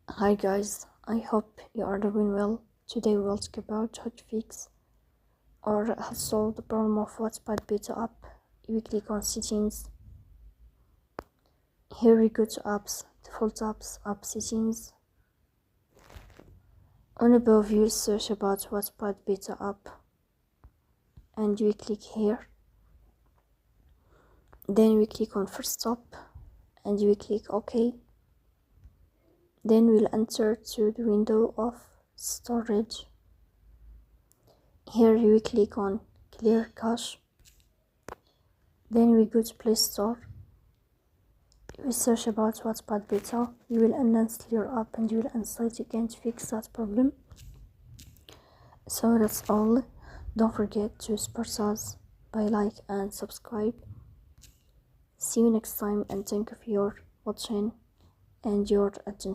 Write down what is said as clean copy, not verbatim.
Hi guys, I hope you are doing well. Today we will talk about how to fix or have solved the problem of Wattpad beta app. We click on settings. Here we go to apps, default apps, app settings. On above you search about Wattpad beta app and we click here. Then we click on first stop and we click OK. Then we'll enter to the window of storage. Here we click on clear cache. Then we go to Play Store. We search about Wattpad beta. You will uninstall your app and you will install it again to fix that problem. So that's all. Don't forget to support us by like and subscribe. See you next time and thank you for your watching and your attention.